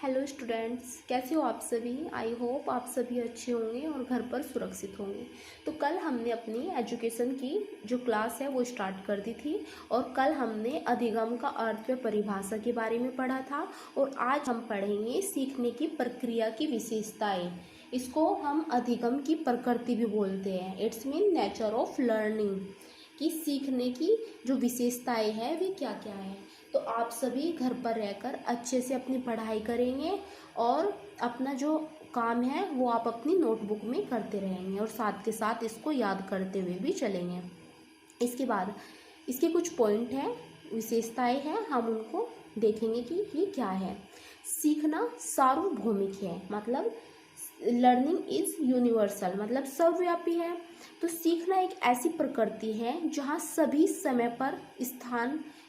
Hello students, कैसे हो आप सभी। आई होप आप सभी अच्छे होंगे और घर पर सुरक्षित होंगे। तो कल हमने अपनी एजुकेशन की जो क्लास है वो स्टार्ट कर दी थी और कल हमने अधिगम का अर्थ व परिभाषा के बारे में पढ़ा था और आज हम पढ़ेंगे सीखने की प्रक्रिया की विशेषताएं। इसको हम अधिगम की प्रकृति भी बोलते हैं। It's mean nature of learning, कि सीखने की जो विशेषताएं हैं वे क्या क्या है। तो आप सभी घर पर रहकर अच्छे से अपनी पढ़ाई करेंगे और अपना जो काम है वो आप अपनी नोटबुक में करते रहेंगे और साथ के साथ इसको याद करते हुए भी चलेंगे। इसके बाद इसके कुछ पॉइंट हैं, विशेषताएं हैं, हम उनको देखेंगे कि ये क्या है। सीखना सार्वभौमिक है, मतलब लर्निंग इज यूनिवर्सल, मतलब सर्वव्यापी है। तो सीखना एक ऐसी प्रकृति है जहाँ सभी समय पर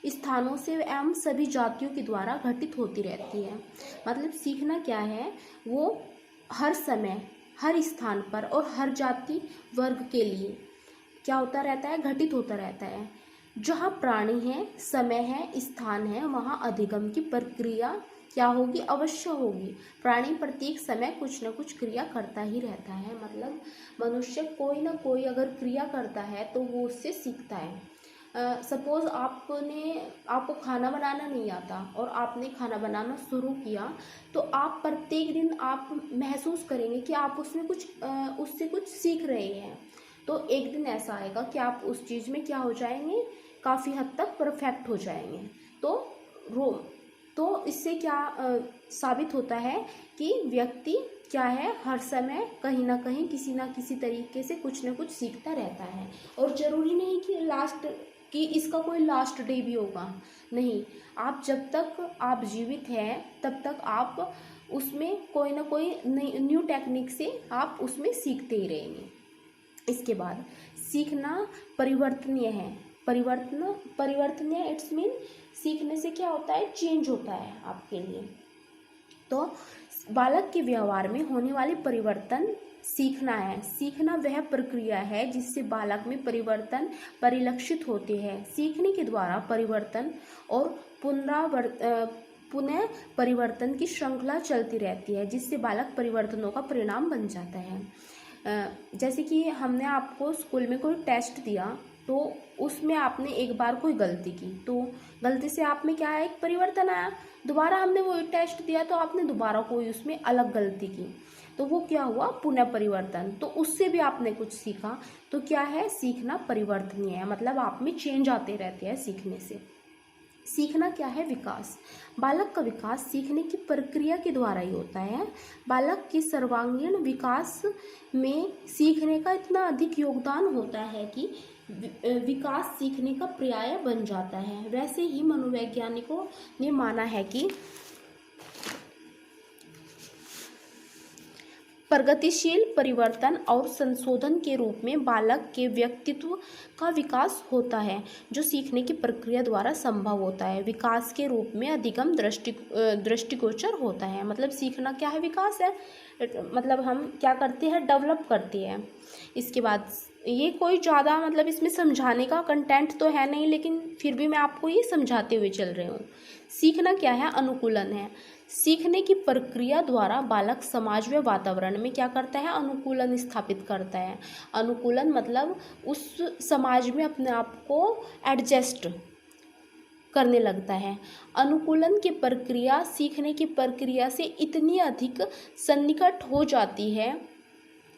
स्थानों से एवं सभी जातियों के द्वारा घटित होती रहती है। मतलब सीखना क्या है, वो हर समय हर स्थान पर और हर जाति वर्ग के लिए क्या होता रहता है, घटित होता रहता है। जहाँ प्राणी है, समय है, स्थान है, वहाँ अधिगम की प्रक्रिया क्या होगी, अवश्य होगी। प्राणी प्रत्येक समय कुछ न कुछ क्रिया करता ही रहता है। मतलब मनुष्य कोई ना कोई अगर क्रिया करता है तो वो उससे सीखता है। सपोज आपको खाना बनाना नहीं आता और आपने खाना बनाना शुरू किया तो आप प्रत्येक दिन आप महसूस करेंगे कि आप उससे कुछ सीख रहे हैं। तो एक दिन ऐसा आएगा कि आप उस चीज़ में क्या हो जाएंगे, काफ़ी हद तक परफेक्ट हो जाएंगे। तो इससे क्या साबित होता है कि व्यक्ति क्या है, हर समय कहीं ना कहीं किसी ना किसी तरीके से कुछ ना कुछ सीखता रहता है। और ज़रूरी नहीं कि इसका कोई लास्ट डे भी होगा, नहीं। आप जब तक आप जीवित हैं तब तक आप उसमें कोई ना कोई न्यू टेक्निक से आप उसमें सीखते ही रहेंगे। इसके बाद सीखना परिवर्तनीय है। परिवर्तनीय इट्स मीन सीखने से क्या होता है, चेंज होता है आपके लिए। तो बालक के व्यवहार में होने वाले परिवर्तन सीखना है। सीखना वह प्रक्रिया है जिससे बालक में परिवर्तन परिलक्षित होते हैं। सीखने के द्वारा परिवर्तन और पुनः परिवर्तन की श्रृंखला चलती रहती है, जिससे बालक परिवर्तनों का परिणाम बन जाता है। जैसे कि हमने आपको स्कूल में कोई टेस्ट दिया तो उसमें आपने एक बार कोई गलती की तो गलती से आप में क्या है, एक परिवर्तन आया। दोबारा हमने वो टेस्ट दिया तो आपने दोबारा कोई उसमें अलग गलती की तो वो क्या हुआ, पुनः परिवर्तन। तो उससे भी आपने कुछ सीखा। तो क्या है, सीखना परिवर्तनीय है, मतलब आप में चेंज आते रहते हैं सीखने से। सीखना क्या है, विकास। बालक का विकास सीखने की प्रक्रिया के द्वारा ही होता है। बालक के सर्वांगीण विकास में सीखने का इतना अधिक योगदान होता है कि विकास सीखने का पर्याय बन जाता है। वैसे ही मनोवैज्ञानिकों ने माना है कि प्रगतिशील परिवर्तन और संशोधन के रूप में बालक के व्यक्तित्व का विकास होता है, जो सीखने की प्रक्रिया द्वारा संभव होता है। विकास के रूप में अधिगम दृष्टिगोचर होता है। मतलब सीखना क्या है, विकास है। मतलब हम क्या करते हैं, डेवलप करते हैं। इसके बाद ये कोई ज़्यादा मतलब इसमें समझाने का कंटेंट तो है नहीं, लेकिन फिर भी मैं आपको ये समझाते हुए चल रही हूँ। सीखना क्या है, अनुकूलन है। सीखने की प्रक्रिया द्वारा बालक समाज व वातावरण में क्या करता है, अनुकूलन स्थापित करता है। अनुकूलन मतलब उस समाज में अपने आप को एडजस्ट करने लगता है। अनुकूलन की प्रक्रिया सीखने की प्रक्रिया से इतनी अधिक सन्निकट हो जाती है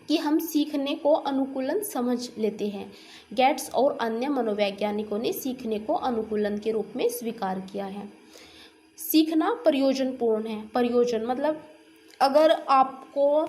कि हम सीखने को अनुकूलन समझ लेते हैं। गेट्स और अन्य मनोवैज्ञानिकों ने सीखने को अनुकूलन के रूप में स्वीकार किया है। सीखना प्रयोजनपूर्ण है। प्रयोजन मतलब अगर आपको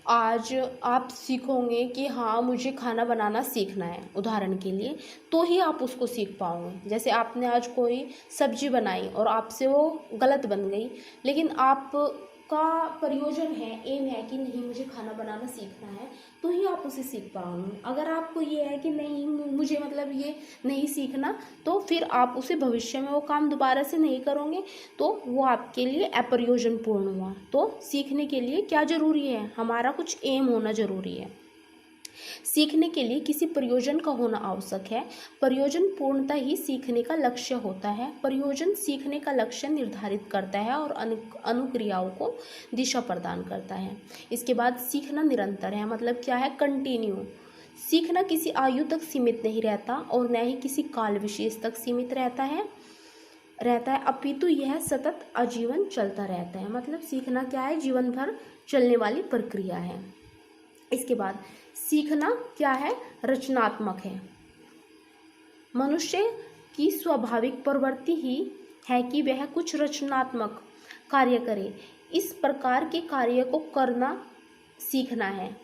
आज आप सीखोगे कि हाँ मुझे खाना बनाना सीखना है, उदाहरण के लिए, तो ही आप उसको सीख पाओगे। जैसे आपने आज कोई सब्जी बनाई और आपसे वो गलत बन गई, लेकिन आपका प्रयोजन है, एम है कि नहीं मुझे खाना बनाना सीखना है, तो ही आप उसे सीख पाओगे। अगर आपको ये है कि नहीं मुझे मतलब ये नहीं सीखना, तो फिर आप उसे भविष्य में वो काम दोबारा से नहीं करोगे, तो वो आपके लिए अप्रयोजनपूर्ण हुआ। तो सीखने के लिए क्या ज़रूरी है, हमारा कुछ एम होना ज़रूरी है। सीखने के लिए किसी प्रयोजन का होना आवश्यक है। प्रयोजन पूर्णतः ही सीखने का लक्ष्य होता है। प्रयोजन सीखने का लक्ष्य निर्धारित करता है और अनुक्रियाओं को दिशा प्रदान करता है। इसके बाद सीखना निरंतर है, मतलब क्या है, कंटिन्यू। सीखना किसी आयु तक सीमित नहीं रहता और न ही किसी काल विशेष तक सीमित रहता है, अपितु यह सतत आजीवन चलता रहता है। मतलब सीखना क्या है, जीवन भर चलने वाली प्रक्रिया है। इसके बाद सीखना क्या है, रचनात्मक है। मनुष्य की स्वाभाविक प्रवृत्ति ही है कि वह कुछ रचनात्मक कार्य करे। इस प्रकार के कार्य को करना सीखना है,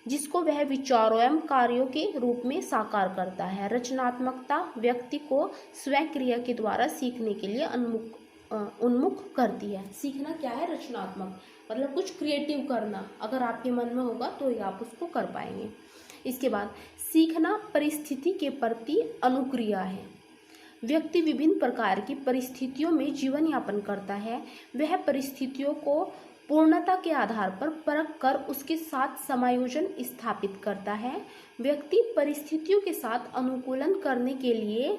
जिसको वह विचारों एवं कार्यों के रूप में साकार करता है। रचनात्मकता व्यक्ति को स्वयं क्रिया के द्वारा सीखने के लिए उन्मुख करती है। सीखना क्या है, रचनात्मक, मतलब कुछ क्रिएटिव करना। अगर आपके मन में होगा तो ही आप उसको कर पाएंगे। इसके बाद सीखना परिस्थिति के प्रति अनुक्रिया है। व्यक्ति विभिन्न प्रकार की परिस्थितियों में जीवन यापन करता है। वह परिस्थितियों को पूर्णता के आधार पर परख कर उसके साथ समायोजन स्थापित करता है। व्यक्ति परिस्थितियों के साथ अनुकूलन करने के लिए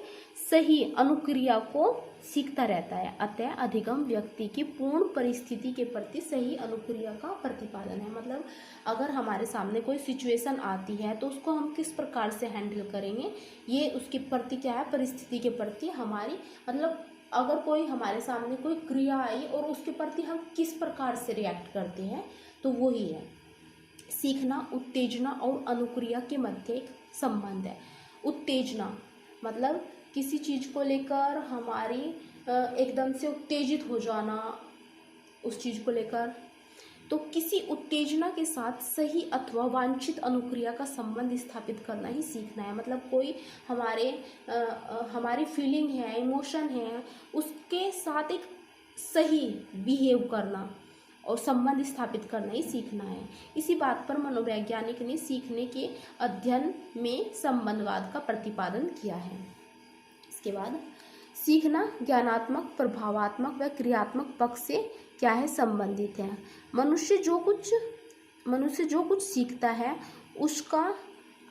सही अनुक्रिया को सीखता रहता है। अतः अधिगम व्यक्ति की पूर्ण परिस्थिति के प्रति सही अनुक्रिया का प्रतिपादन है। मतलब अगर हमारे सामने कोई सिचुएशन आती है तो उसको हम किस प्रकार से हैंडल करेंगे, ये उसके प्रति क्या है, परिस्थिति के प्रति हमारी, मतलब अगर कोई हमारे सामने कोई क्रिया आई और उसके प्रति हम किस प्रकार से रिएक्ट करते हैं, तो वो ही है सीखना। उत्तेजना और अनुक्रिया के मध्य एक संबंध है। उत्तेजना मतलब किसी चीज़ को लेकर हमारी एकदम से उत्तेजित हो जाना उस चीज़ को लेकर, तो किसी उत्तेजना के साथ सही अथवा वांछित अनुक्रिया का संबंध स्थापित करना ही सीखना है। मतलब कोई हमारी फीलिंग है, इमोशन है, उसके साथ एक सही बिहेव करना और संबंध स्थापित करना ही सीखना है। इसी बात पर मनोवैज्ञानिक ने सीखने के अध्ययन में संबंधवाद का प्रतिपादन किया है। इसके बाद सीखना ज्ञानात्मक, प्रभावात्मक व क्रियात्मक पक्ष से क्या है, संबंधित है। मनुष्य जो कुछ सीखता है उसका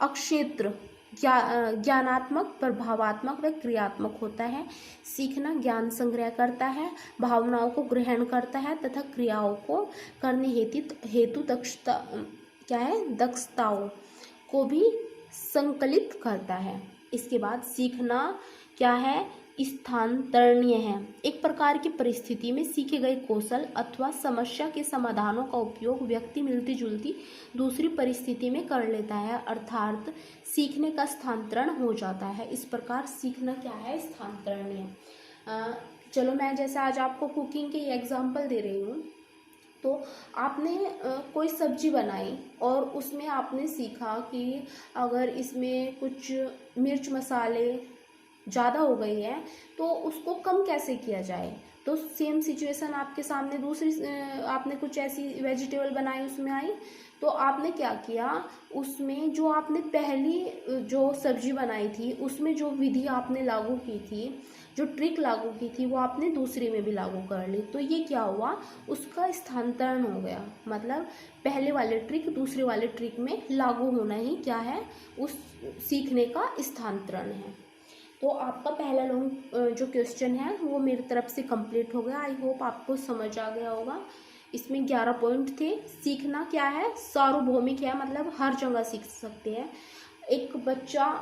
अक्षेत्र ज्ञानात्मक, प्रभावात्मक व क्रियात्मक होता है। सीखना ज्ञान संग्रह करता है, भावनाओं को ग्रहण करता है तथा क्रियाओं को करने हेतु दक्षताओं को भी संकलित करता है। इसके बाद सीखना क्या है, स्थानांतरणीय है। एक प्रकार की परिस्थिति में सीखे गए कौशल अथवा समस्या के समाधानों का उपयोग व्यक्ति मिलती जुलती दूसरी परिस्थिति में कर लेता है, अर्थात सीखने का स्थानांतरण हो जाता है। इस प्रकार सीखना क्या है, स्थानांतरणीय। चलो मैं जैसे आज आपको कुकिंग के एग्जाम्पल दे रही हूँ, तो आपने कोई सब्जी बनाई और उसमें आपने सीखा कि अगर इसमें कुछ मिर्च मसाले ज़्यादा हो गई है तो उसको कम कैसे किया जाए। तो सेम सिचुएशन आपके सामने दूसरी, आपने कुछ ऐसी वेजिटेबल बनाई, उसमें आई, तो आपने क्या किया, उसमें जो आपने पहली जो सब्जी बनाई थी उसमें जो विधि आपने लागू की थी, जो ट्रिक लागू की थी, वो आपने दूसरी में भी लागू कर ली। तो ये क्या हुआ, उसका स्थानांतरण हो गया। मतलब पहले वाले ट्रिक दूसरे वाले ट्रिक में लागू होना ही क्या है, उस सीखने का स्थानांतरण है। तो आपका पहला लॉन्ग जो क्वेश्चन है वो मेरी तरफ से कंप्लीट हो गया। आई होप आपको समझ आ गया होगा। इसमें 11 पॉइंट थे। सीखना क्या है, सार्वभौमिक है, मतलब हर जगह सीख सकते हैं। एक बच्चा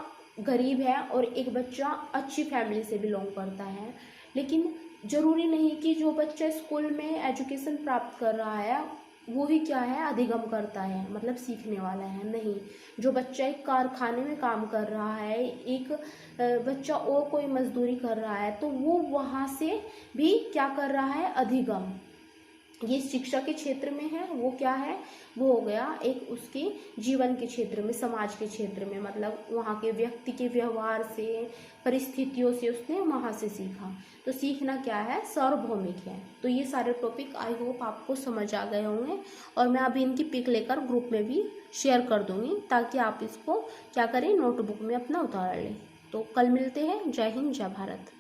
गरीब है और एक बच्चा अच्छी फैमिली से बिलोंग करता है, लेकिन ज़रूरी नहीं कि जो बच्चा स्कूल में एजुकेशन प्राप्त कर रहा है वो ही क्या है, अधिगम करता है, मतलब सीखने वाला है। नहीं, जो बच्चा एक कारखाने में काम कर रहा है, एक बच्चा और कोई मजदूरी कर रहा है, तो वो वहाँ से भी क्या कर रहा है, अधिगम। ये शिक्षा के क्षेत्र में है, वो क्या है, वो हो गया एक उसके जीवन के क्षेत्र में, समाज के क्षेत्र में, मतलब वहाँ के व्यक्ति के व्यवहार से, परिस्थितियों से उसने वहाँ से सीखा। तो सीखना क्या है, सार्वभौमिक है। तो ये सारे टॉपिक आई होप आपको समझ आ गए होंगे, और मैं अभी इनकी पिक लेकर ग्रुप में भी शेयर कर दूँगी ताकि आप इसको क्या करें, नोटबुक में अपना उतार लें। तो कल मिलते हैं। जय हिंद, जय भारत।